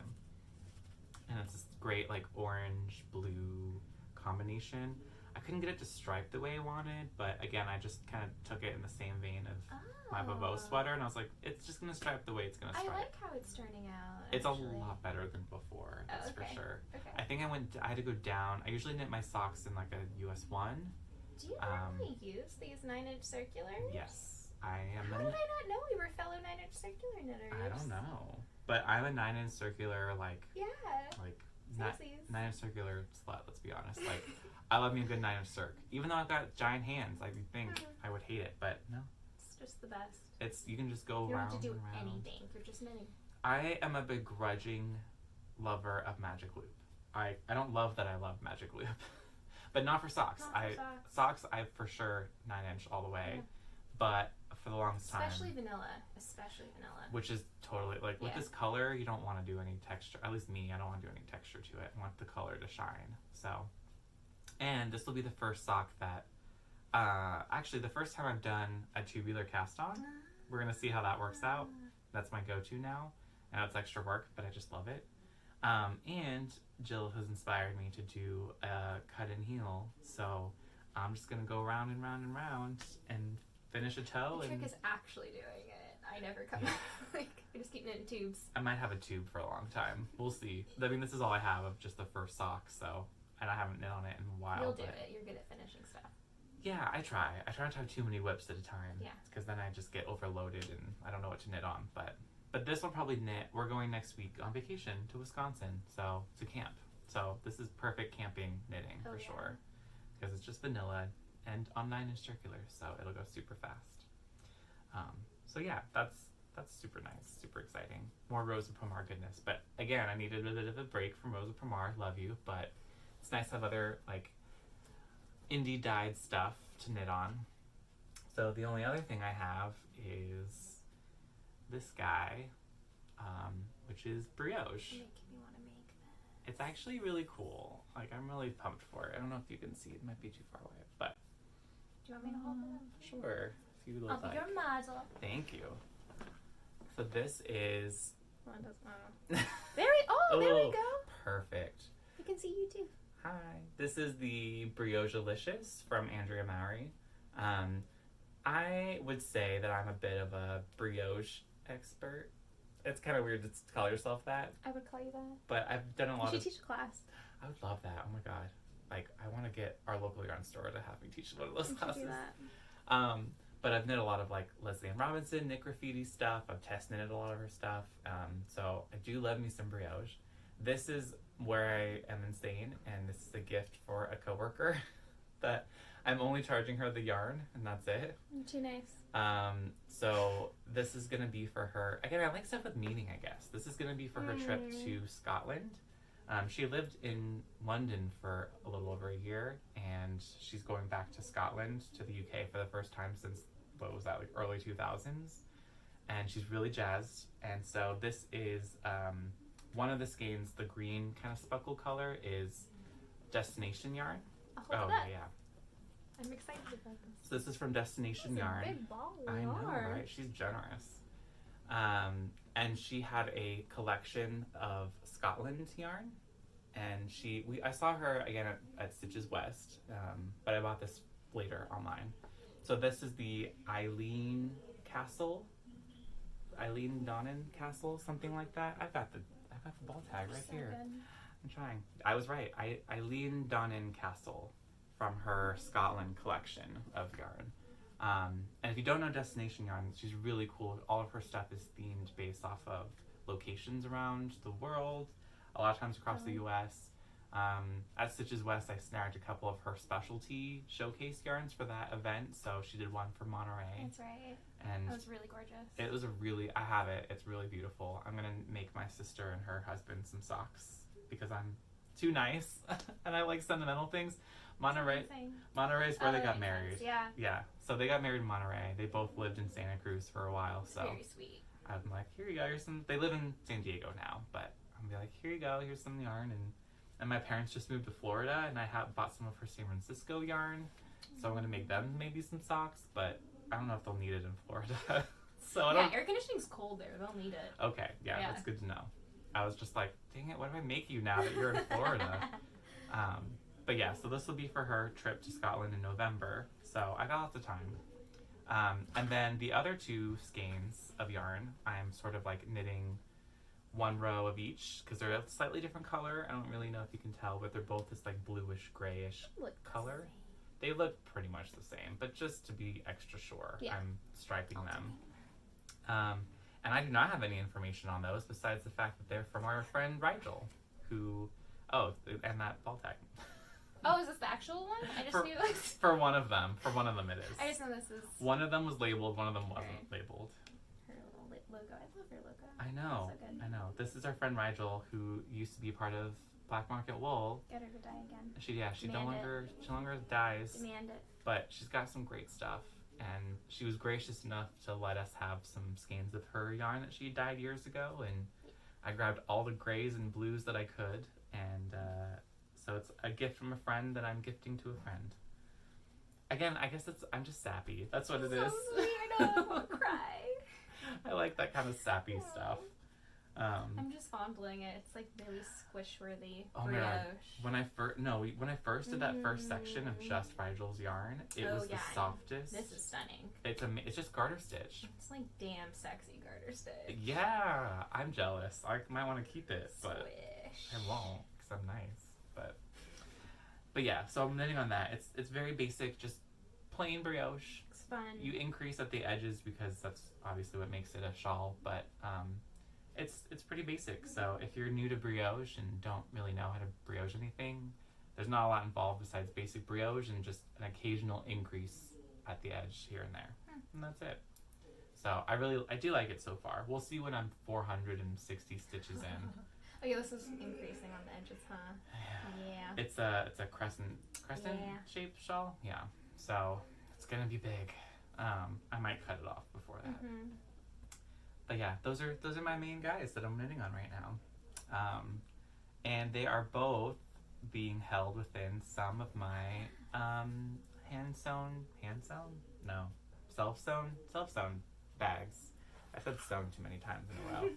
Speaker 1: And it's this great like orange blue combination. I couldn't get it to stripe the way I wanted, but again, I just kind of took it in the same vein of my Bobo sweater, and I was like, it's just going to stripe the way it's going to stripe.
Speaker 2: I like how it's turning out.
Speaker 1: It's a lot better than before, that's for sure. Okay. I think I had to go down. I usually knit my socks in like a US 1.
Speaker 2: Do you normally use these 9-inch circulars?
Speaker 1: Yes, I am.
Speaker 2: How did I not know we were fellow 9-inch circular knitters?
Speaker 1: I don't know, but I'm a 9-inch circular like 9-inch circular slut. Let's be honest. Like, I love me a good 9-inch circ. Even though I've got giant hands, like you think I would hate it, but no.
Speaker 2: It's just the best.
Speaker 1: You can just go around.
Speaker 2: You don't have to do
Speaker 1: and around.
Speaker 2: anything. You're just knitting.
Speaker 1: I am a begrudging lover of Magic Loop. I don't love that I love Magic Loop, but not for socks. Socks I for sure 9-inch all the way, but for the longest time.
Speaker 2: Especially vanilla.
Speaker 1: Which is totally like with this color, you don't want to do any texture. At least me, I don't want to do any texture to it. I want the color to shine. So, and this will be the first sock that, actually the first time I've done a tubular cast on. We're gonna see how that works out. That's my go-to now. I know it's extra work, but I just love it. And Jill has inspired me to do a cut and heel. So I'm just gonna go round and round and round and finish a toe.
Speaker 2: The trick is actually doing it. I never come like I just keep knitting tubes.
Speaker 1: I might have a tube for a long time. We'll see. I mean, this is all I have of just the first sock, so and I haven't knit on it in a while.
Speaker 2: You'll do it. You're good at finishing stuff.
Speaker 1: Yeah, I try. I try not to have too many whips at a time.
Speaker 2: Yeah.
Speaker 1: Because then I just get overloaded and I don't know what to knit on. But this will probably knit. We're going next week on vacation to Wisconsin, so to camp. So this is perfect camping knitting for sure. Because it's just vanilla and on 9-inch circular, so it'll go super fast. So yeah, that's super nice, super exciting. More Rosa Pomar goodness. But again, I needed a bit of a break from Rosa Pomar. Love you, but it's nice to have other like indie dyed stuff to knit on. So the only other thing I have is this guy, which is Brioche.
Speaker 2: Making me want to make that.
Speaker 1: It's actually really cool. Like, I'm really pumped for it. I don't know if you can see it. It might be too far away, but
Speaker 2: do you want me to hold it up?
Speaker 1: Sure. If you would
Speaker 2: I'll
Speaker 1: like.
Speaker 2: be your model.
Speaker 1: Thank you. So this is.
Speaker 2: Well, it doesn't. There we go.
Speaker 1: Perfect.
Speaker 2: I can see you too.
Speaker 1: Hi. This is the Briochealicious from Andrea Mowry. I would say that I'm a bit of a brioche expert. It's kind of weird to call yourself that.
Speaker 2: I would call you that.
Speaker 1: But I've done a lot of.
Speaker 2: You should teach a class.
Speaker 1: I would love that. Oh my god. Like, I want to get our local yarn store to have me teach one of those classes.
Speaker 2: Do that.
Speaker 1: But I've knit a lot of like Leslie Ann Robinson, Knit Graffiti stuff. I've test knitted a lot of her stuff. So I do love me some brioche. This is where I am insane, and this is a gift for a coworker that I'm only charging her the yarn, and that's it.
Speaker 2: Too nice.
Speaker 1: So this is gonna be for her. Again, I like stuff with meaning, I guess. This is gonna be for her trip to Scotland. She lived in London for a little over a year, and she's going back to Scotland, to the UK for the first time since, what was that, like early 2000s? And she's really jazzed. And so this is one of the skeins, the green kind of speckle color, is Destination Yarn. Yeah.
Speaker 2: I'm excited about this.
Speaker 1: So this is from Destination Yarn.
Speaker 2: A big ball of
Speaker 1: I know,
Speaker 2: yarn.
Speaker 1: right? She's generous. And she had a collection of Scotland yarn, and I saw her again at Stitches West, but I bought this later online. So this is the Eileen Donnan Castle, something like that. I've got the ball tag right here.
Speaker 2: Good.
Speaker 1: I'm trying. I was right. Eileen Donnan Castle from her Scotland collection of yarn. And if you don't know Destination Yarn, she's really cool. All of her stuff is themed based off of locations around the world, a lot of times across the US. At Stitches West, I snagged a couple of her specialty showcase yarns for that event. So she did one for Monterey.
Speaker 2: That's right.
Speaker 1: And
Speaker 2: that was really gorgeous.
Speaker 1: It was I have it. It's really beautiful. I'm going to make my sister and her husband some socks because I'm too nice and I like sentimental things. Monterey's where they got married.
Speaker 2: Sense.
Speaker 1: Yeah. So they got married in Monterey. They both lived in Santa Cruz for a while. So
Speaker 2: very sweet.
Speaker 1: I'm like, here you go. Here's some. They live in San Diego now, but I'm like, here you go. Here's some yarn. And my parents just moved to Florida, and I bought some of her San Francisco yarn. So I'm gonna make them maybe some socks, but I don't know if they'll need it in Florida. So I don't.
Speaker 2: Air conditioning's cold there. They'll need it.
Speaker 1: Okay. Yeah, that's good to know. I was just like, dang it, what do I make you now that you're in Florida? But yeah, so this will be for her trip to Scotland in November. So I got lots of time. And then the other 2 skeins of yarn, I'm sort of like knitting 1 row of each because they're a slightly different color. I don't really know if you can tell, but they're both this like bluish grayish color. They look pretty much the same, but just to be extra sure, I'm striping them. And I do not have any information on those besides the fact that they're from our friend Rigel, who, and that ball tag.
Speaker 2: Oh, is this the actual one? I just knew it was...
Speaker 1: For one of them it is.
Speaker 2: I just know this is...
Speaker 1: One of them was labeled, one of them wasn't labeled.
Speaker 2: Her little logo. I love her logo.
Speaker 1: I know.
Speaker 2: So good.
Speaker 1: I know. This is our friend Rigel, who used to be part of Black Market Wool.
Speaker 2: Get her to dye again.
Speaker 1: She no longer dyes.
Speaker 2: Demand it.
Speaker 1: But she's got some great stuff, and she was gracious enough to let us have some skeins of her yarn that she dyed years ago, and I grabbed all the grays and blues that I could, and so it's a gift from a friend that I'm gifting to a friend. Again, I guess I'm just sappy. That's what it is.
Speaker 2: Sweet. I know. I want to cry.
Speaker 1: I like that kind of sappy stuff.
Speaker 2: I'm just fondling it. It's like really squish-worthy.
Speaker 1: Oh my god! When I first did that first section of just Rigel's yarn, it was the softest.
Speaker 2: This is stunning.
Speaker 1: It's just garter stitch.
Speaker 2: It's like damn sexy garter stitch.
Speaker 1: Yeah, I'm jealous. I might want to keep it, but
Speaker 2: Swish.
Speaker 1: I won't because I'm nice. But yeah, so I'm knitting on that. It's very basic, just plain brioche.
Speaker 2: It's fun.
Speaker 1: You increase at the edges because that's obviously what makes it a shawl, but it's pretty basic. So if you're new to brioche and don't really know how to brioche anything, there's not a lot involved besides basic brioche and just an occasional increase at the edge here and there. And that's it. So I do like it so far. We'll see when I'm 460 stitches in.
Speaker 2: Oh yeah, this is increasing on the edges, huh? Yeah.
Speaker 1: It's a crescent shaped shawl. Yeah. So it's gonna be big. I might cut it off before that.
Speaker 2: Mm-hmm.
Speaker 1: But yeah, those are my main guys that I'm knitting on right now. And they are both being held within some of my self-sewn bags. I said sewn too many times in a row.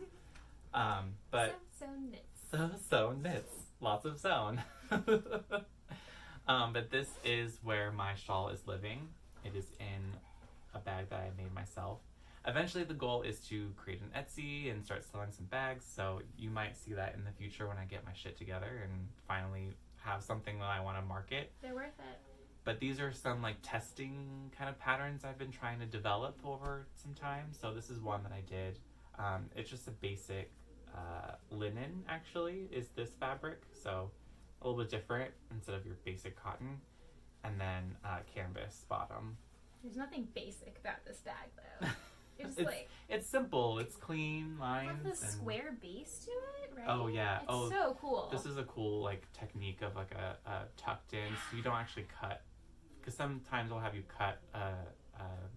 Speaker 1: But
Speaker 2: So Sewn Knits.
Speaker 1: So Sewn Knits. Lots of sewn. But this is where my shawl is living. It is in a bag that I made myself. Eventually the goal is to create an Etsy and start selling some bags, so you might see that in the future when I get my shit together and finally have something that I want to market.
Speaker 2: They're worth it.
Speaker 1: But these are some like testing kind of patterns I've been trying to develop over some time. So this is one that I did. It's just a basic linen, actually, is this fabric. So a little bit different instead of your basic cotton. And then canvas bottom.
Speaker 2: There's nothing basic about this bag, though.
Speaker 1: It's simple. It's clean lines.
Speaker 2: I love the square base to it, right?
Speaker 1: Oh yeah.
Speaker 2: It's so cool.
Speaker 1: This is a cool like technique of like a tucked in, so you don't actually cut. Because sometimes I'll have you cut a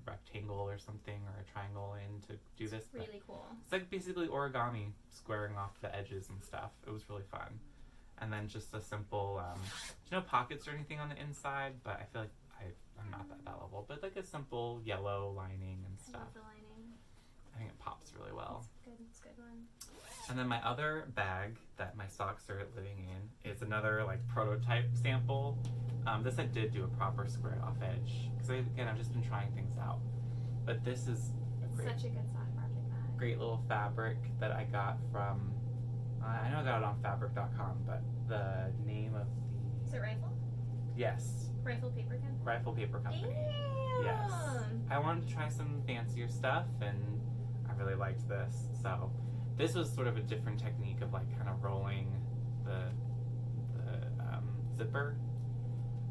Speaker 1: rectangle or something or a triangle in to do this.
Speaker 2: It's really cool.
Speaker 1: It's like basically origami, squaring off the edges and stuff. It was really fun. And then just a simple, there's no pockets or anything on the inside, but I feel like I'm not at that level. But like a simple yellow lining and stuff.
Speaker 2: I love the lining.
Speaker 1: I think it pops really well.
Speaker 2: It's a good one.
Speaker 1: And then my other bag that my socks are living in is another like prototype sample. This I did do a proper squared off edge because again I've just been trying things out. But this is
Speaker 2: Such a good sock project bag.
Speaker 1: Great little fabric that I got from. I know I got it on fabric.com, but the name of the.
Speaker 2: Is it Rifle?
Speaker 1: Yes.
Speaker 2: Rifle Paper Company.
Speaker 1: Rifle Paper Company.
Speaker 2: Damn.
Speaker 1: Yes. I wanted to try some fancier stuff, and I really liked this. So this was sort of a different technique of like kind of rolling the zipper.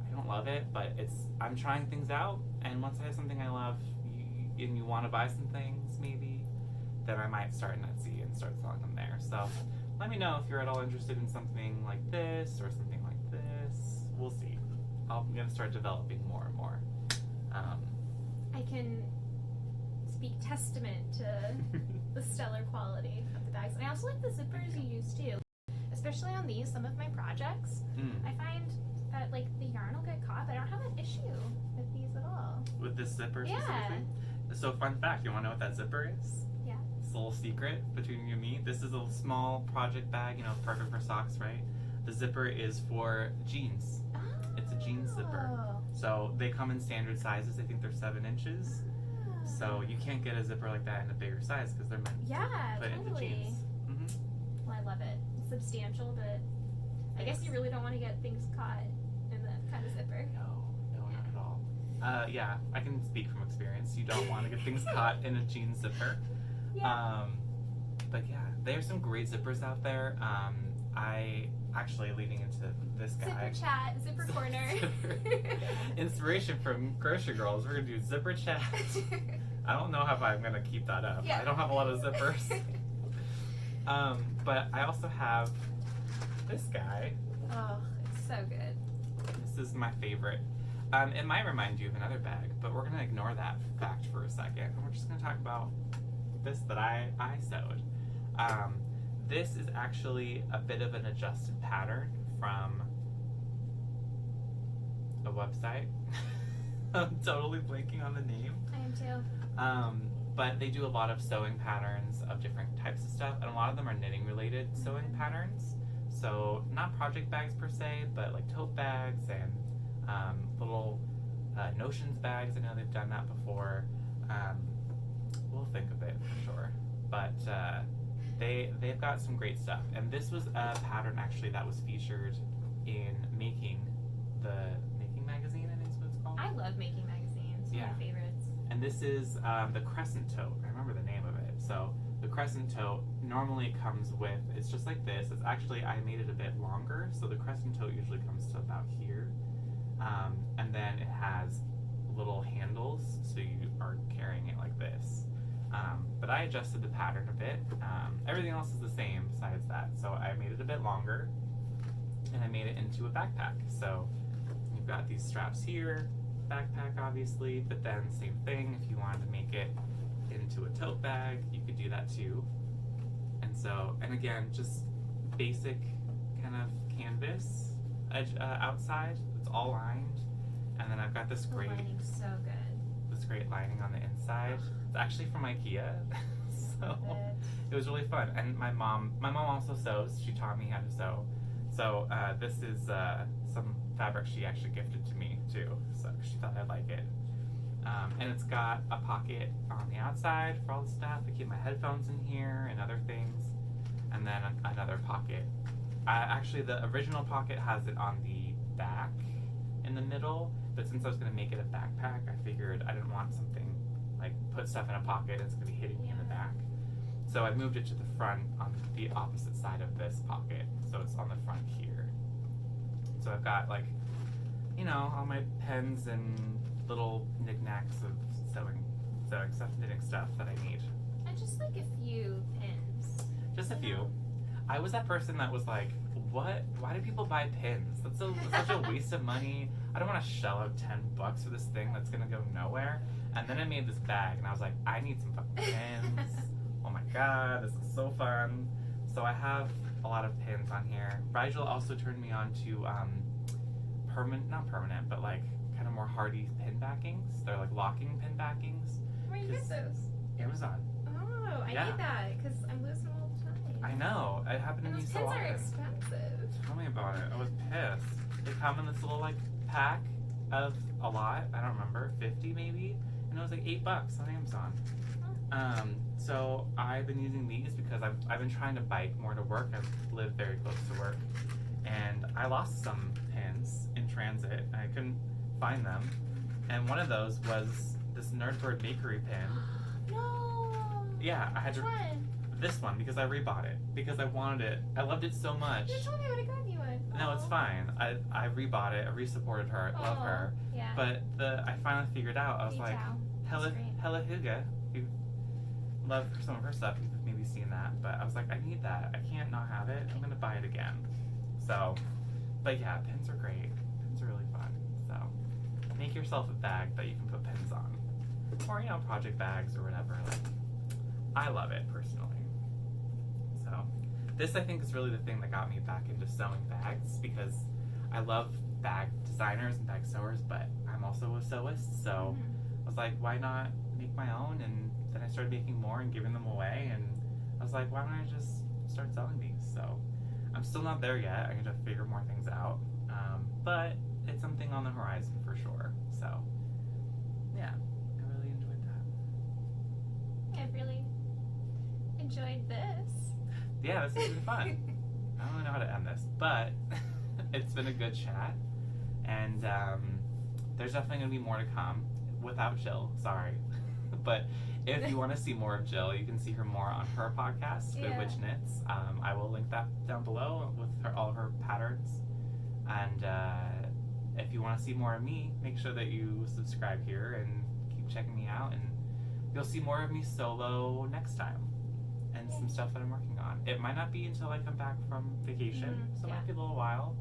Speaker 1: I don't love it, but I'm trying things out, and once I have something I love, and you want to buy some things maybe, then I might start an Etsy and start selling them there. So let me know if you're at all interested in something like this or something like this. We'll see. I'm gonna start developing more and more.
Speaker 2: I can speak testament to the stellar quality of the bags. And I also like the zippers you use too. Especially on these, some of my projects. I find that like the yarn will get caught, but I don't have an issue with these at all.
Speaker 1: With this zipper
Speaker 2: Yeah.
Speaker 1: specifically? So fun fact, you wanna know what that zipper is?
Speaker 2: Yeah.
Speaker 1: It's a little secret between you and me. This is a small project bag, perfect for socks, right? The zipper is for jeans. jeans zipper. So they come in standard sizes. I think they're 7 inches. So you can't get a zipper like that in a bigger size because they're meant to put into jeans.
Speaker 2: Well, I love it. It's substantial, but I guess you really don't want to get things caught in that kind of zipper.
Speaker 1: No, not at all. Yeah, I can speak from experience. You don't want to get things caught in a jeans zipper.
Speaker 2: Yeah.
Speaker 1: But yeah, there's some great zippers out there. I actually, leading into this guy.
Speaker 2: Zipper chat, zipper corner.
Speaker 1: Inspiration from Grocery Girls. We're gonna do zipper chat. I don't know how I'm gonna keep that up.
Speaker 2: Yeah.
Speaker 1: I don't have a lot of zippers. But I also have this guy.
Speaker 2: Oh, it's so good.
Speaker 1: This is my favorite. It might remind you of another bag, but we're gonna ignore that fact for a second. And we're just gonna talk about this that I sewed. This is actually a bit of an adjusted pattern from a website. I'm totally blanking on the name.
Speaker 2: I am too.
Speaker 1: But they do a lot of sewing patterns of different types of stuff, and a lot of them are knitting related sewing patterns. So not project bags per se, but like tote bags and little notions bags. I know they've done that before. We'll think of it for sure. But they've got some great stuff. And this was a pattern actually that was featured in Making magazine, I think is what it's called.
Speaker 2: I love Making magazines. One of my favorites.
Speaker 1: And this is the crescent tote. I remember the name of it. So the crescent tote normally comes with, it's just like this. It's actually, I made it a bit longer. So the crescent tote usually comes to about here. And then it has little handles, so you are carrying it like this. But I adjusted the pattern a bit. Everything else is the same besides that. So I made it a bit longer, and I made it into a backpack. So you've got these straps here, backpack obviously, but then same thing, if you wanted to make it into a tote bag, you could do that too. And so, and again, just basic kind of canvas outside. It's all lined, and then I've got this great.
Speaker 2: The lining's so good.
Speaker 1: This great lining on the inside. It's actually from IKEA, so it was really fun. And my mom also sews. She taught me how to sew. So this is some fabric she actually gifted to me too. So she thought I'd like it. And it's got a pocket on the outside for all the stuff. I keep my headphones in here and other things, and then another pocket. Actually, the original pocket has it on the back in the middle, but since I was going to make it a backpack, I figured I didn't want something like put stuff in a pocket and it's going to be hitting me in the back. So I moved it to the front on the opposite side of this pocket, so it's on the front here. So I've got like, you know, all my pens and little knickknacks of sewing stuff, knitting stuff that I need.
Speaker 2: And just like a few pins.
Speaker 1: Just a few. I was that person that was like, what? Why do people buy pins? That's such a waste of money. I don't want to shell out $10 for this thing that's gonna go nowhere. And then I made this bag, and I was like, I need some fucking pins. Oh my god, this is so fun. So I have a lot of pins on here. Rigel also turned me on to not permanent, but like kind of more hardy pin backings. They're like locking pin backings.
Speaker 2: Where do you get those?
Speaker 1: Amazon.
Speaker 2: Oh, I need that because I'm losing them all the time.
Speaker 1: I know. It happened to me so often.
Speaker 2: Those pins are expensive.
Speaker 1: Tell me about it. I was pissed. They come in this little like pack of a lot. I don't remember, 50 maybe, and it was like $8 on Amazon. So I've been using these because I've been trying to bike more to work. I live very close to work, and I lost some pins in transit. And I couldn't find them, and one of those was this NerdBirdMakery pin.
Speaker 2: No.
Speaker 1: Yeah, I had
Speaker 2: Which one?
Speaker 1: This one, because I rebought it because I wanted it. I loved it so much.
Speaker 2: You told me I would have gotten you one.
Speaker 1: No, it's fine. I rebought it. I resupported her. I love her.
Speaker 2: Yeah.
Speaker 1: But I finally figured out. I was like, Hella Huga. You love some of her stuff. You've maybe seen that. But I was like, I need that. I can't not have it. I'm gonna buy it again. So, but yeah, pins are great. Pins are really fun. So, make yourself a bag that you can put pins on, or you know, project bags or whatever. Like, I love it personally. So, this I think is really the thing that got me back into sewing bags, because I love bag designers and bag sewers, but I'm also a sewist, so I was like, why not make my own? And then I started making more and giving them away, and I was like, why don't I just start selling these? So I'm still not there yet. I need to figure more things out, but it's something on the horizon for sure. So, yeah, I really enjoyed that.
Speaker 2: I've really enjoyed this.
Speaker 1: Yeah, this has been fun. I don't really know how to end this, but it's been a good chat. And there's definitely going to be more to come without Jill, sorry. But if you want to see more of Jill, you can see her more on her podcast, Good Witch Knits. I will link that down below with all of her patterns. And if you want to see more of me, make sure that you subscribe here and keep checking me out. And you'll see more of me solo next time. And some stuff that I'm working on. It might not be until I come back from vacation, so it might be a little while.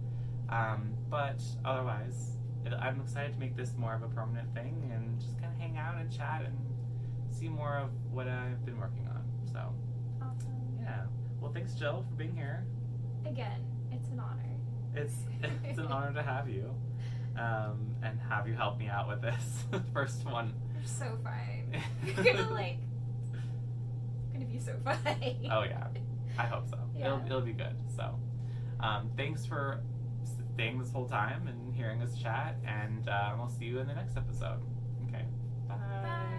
Speaker 1: But otherwise, I'm excited to make this more of a permanent thing and just kind of hang out and chat and see more of what I've been working on. So,
Speaker 2: awesome.
Speaker 1: Yeah. Well, thanks, Jill, for being here.
Speaker 2: Again, it's an honor.
Speaker 1: It's an honor to have you and have you help me out with this first one.
Speaker 2: You're so fine. You're gonna be so fun.
Speaker 1: Oh yeah, I hope so.
Speaker 2: Yeah.
Speaker 1: It'll be good. So, thanks for staying this whole time and hearing us chat, and we'll see you in the next episode. Okay, bye.
Speaker 2: Bye.